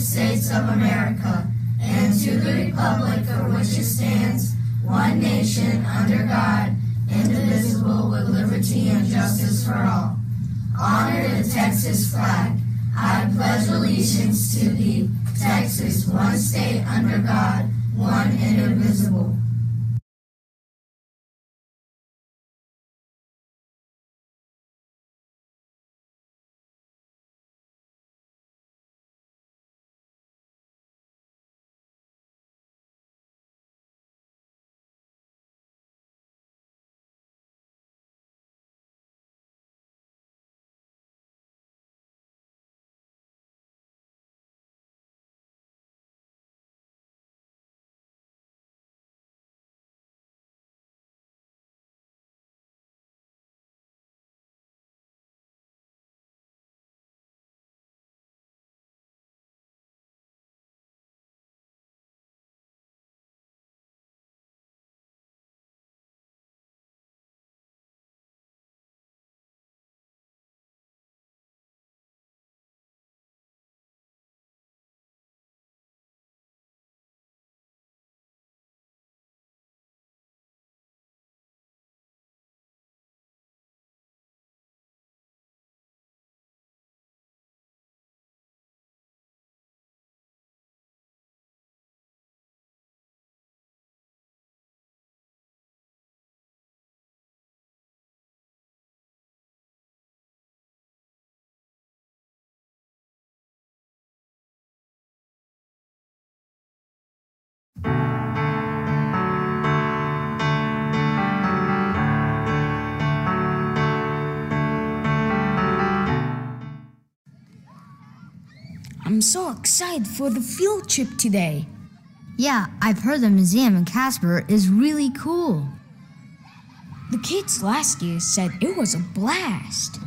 States of America, and to the republic for which it stands, one nation, under God, indivisible, with liberty and justice for all. Honor the Texas flag. I pledge allegiance to thee, Texas, one state under God, one indivisible. I'm so excited for the field trip today. Yeah, I've heard the museum in Casper is really cool. The kids last year said it was a blast.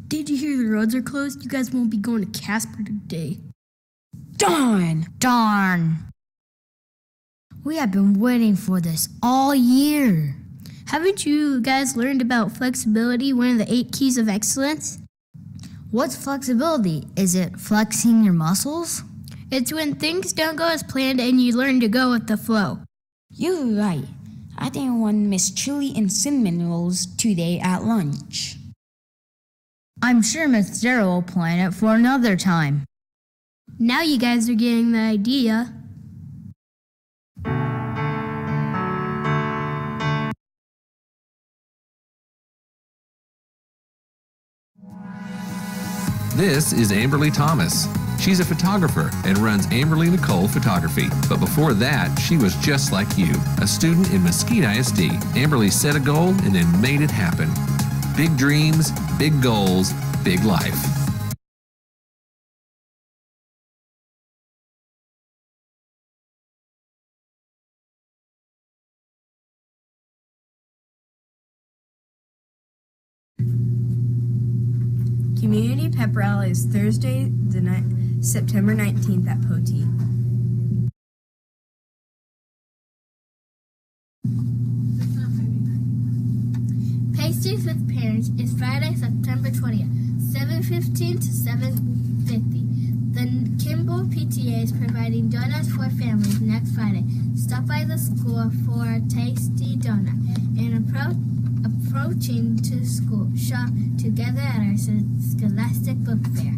Did you hear the roads are closed? You guys won't be going to Casper today. Darn! We have been waiting for this all year. Haven't you guys learned about flexibility, one of the 8 keys of excellence? What's flexibility? Is it flexing your muscles? It's when things don't go as planned and you learn to go with the flow. You're right. I didn't want Miss Chili and cinnamon rolls today at lunch. I'm sure Miss Sarah will plan it for another time. Now you guys are getting the idea. This is Amberly Thomas. She's a photographer and runs Amberly Nicole Photography. But before that, she was just like you, a student in Mesquite ISD. Amberly set a goal and then made it happen. Big dreams, big goals, big life. Community Pep Rally is Thursday, September 19th at Poteet. Pastries with Parents is Friday, September 20th, 7:15 to 7:50. The Kimball PTA is providing donuts for families next Friday. Stop by the school for a tasty donut and approaching to school. Shop together at our Scholastic Book Fair.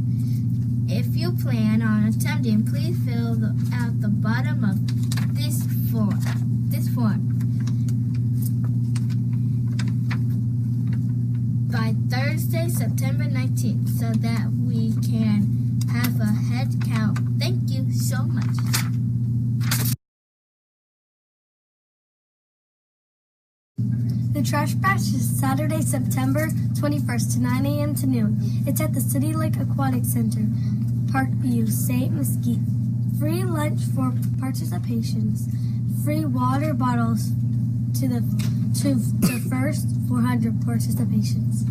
If you plan on attending, please fill out the bottom of this form by Thursday, September 19th, so that we can have a head count. Thank you so much. The Trash Bash is Saturday, September 21st to 9 a.m. to noon. It's at the City Lake Aquatic Center, Parkview, St. Mesquite. Free lunch for participations. Free water bottles to the first 400 participations.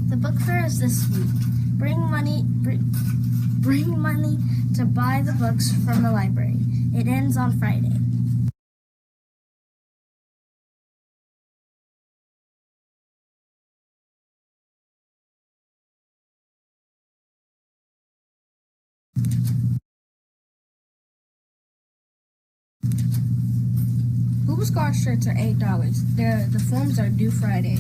The book fair is this week. Bring money to buy the books from the library. It ends on Friday. Booba Scar shirts are $8. The forms are due Friday.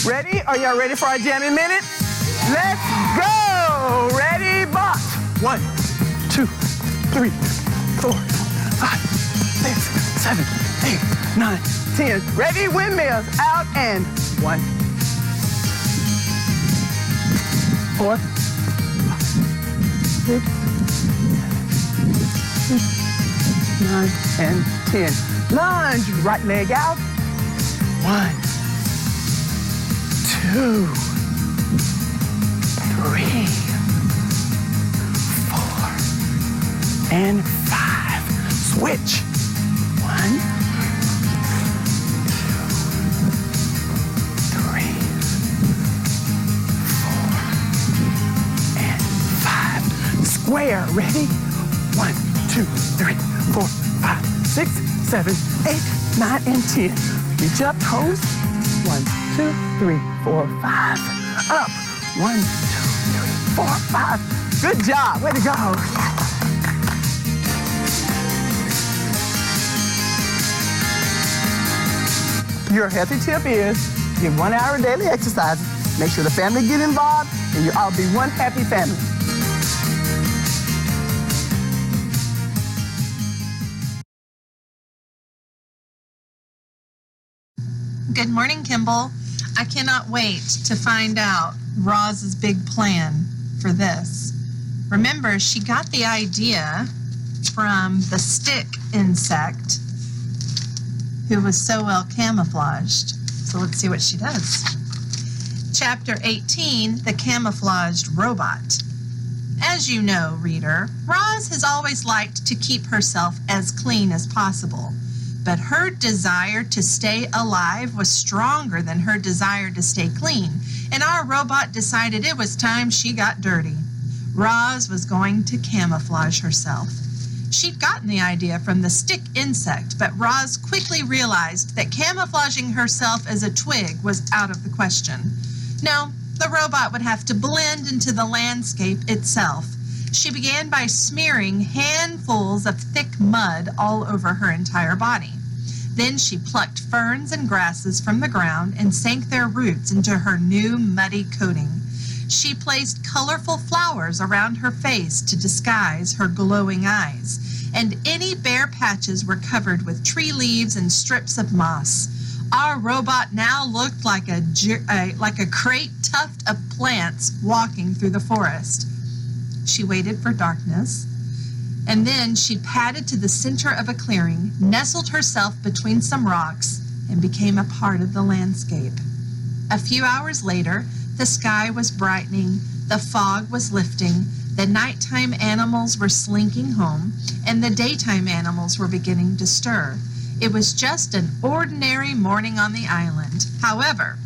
Ready? Are y'all ready for our jamming minute? Let's go! Ready, box. 1, 2, 3, 4, 5, 6, 7, 8, 9, 10. Ready? Windmills out and 1, 4, 5, 6, 9, and 10. Lunge, right leg out. 1, 2, 3, 4, and 5. Switch. 1, 2, 3, 4, and 5. Square. Ready? 1, 2, 3, 4, 5, 6, 7, 8, 9, and 10. Reach up, toes. 1, 2, 3, 4, 5. Up. 1, 2, 3, 4, 5. Good job. Way to go. Your healthy tip is get 1 hour of daily exercise. Make sure the family get involved, and you'll all be one happy family. Good morning, Kimball. I cannot wait to find out Roz's big plan for this. Remember, she got the idea from the stick insect who was so well camouflaged. So let's see what she does. Chapter 18, The Camouflaged Robot. As you know, reader, Roz has always liked to keep herself as clean as possible. But her desire to stay alive was stronger than her desire to stay clean, and our robot decided it was time she got dirty. Roz was going to camouflage herself. She'd gotten the idea from the stick insect, but Roz quickly realized that camouflaging herself as a twig was out of the question. No, the robot would have to blend into the landscape itself. She began by smearing handfuls of thick mud all over her entire body. Then she plucked ferns and grasses from the ground and sank their roots into her new muddy coating. She placed colorful flowers around her face to disguise her glowing eyes, and any bare patches were covered with tree leaves and strips of moss. Our robot now looked like a great tuft of plants walking through the forest. She waited for darkness, and then she padded to the center of a clearing, nestled herself between some rocks, and became a part of the landscape. A few hours later, the sky was brightening, the fog was lifting, the nighttime animals were slinking home, and the daytime animals were beginning to stir. It was just an ordinary morning on the island. However,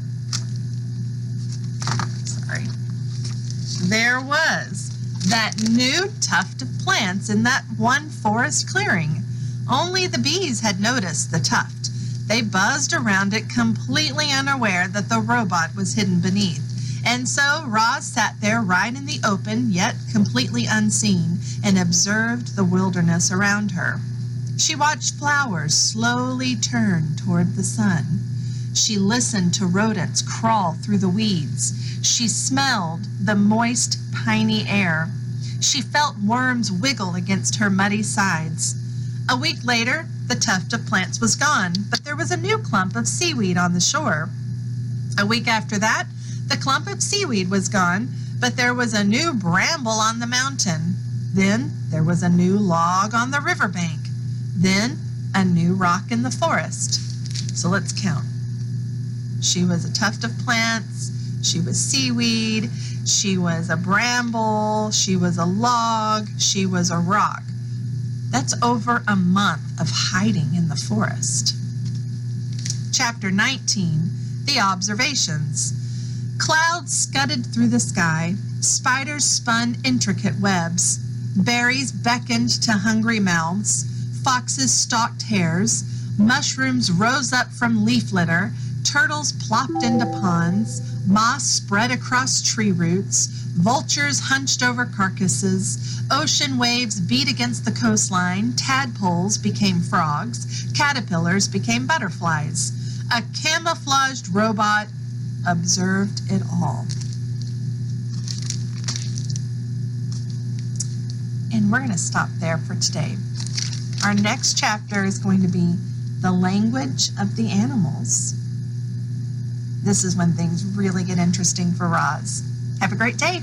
there was that new tuft of plants in that one forest clearing. Only the bees had noticed the tuft. They buzzed around it, completely unaware that the robot was hidden beneath. And so Roz sat there right in the open, yet completely unseen, and observed the wilderness around her. She watched flowers slowly turn toward the sun. She listened to rodents crawl through the weeds. She smelled the moist, piney air. She felt worms wiggle against her muddy sides. A week later, the tuft of plants was gone, but there was a new clump of seaweed on the shore. A week after that, the clump of seaweed was gone, but there was a new bramble on the mountain. Then there was a new log on the riverbank. Then a new rock in the forest. So let's count. She was a tuft of plants. She was seaweed. She was a bramble. She was a log. She was a rock. That's over a month of hiding in the forest. Chapter 19, The Observations. Clouds scudded through the sky. Spiders spun intricate webs. Berries beckoned to hungry mouths. Foxes stalked hares. Mushrooms rose up from leaf litter. Turtles plopped into ponds. Moss spread across tree roots. Vultures hunched over carcasses. Ocean waves beat against the coastline. Tadpoles became frogs. Caterpillars became butterflies. A camouflaged robot observed it all. And we're going to stop there for today. Our next chapter is going to be the language of the animals. This is when things really get interesting for Roz. Have a great day.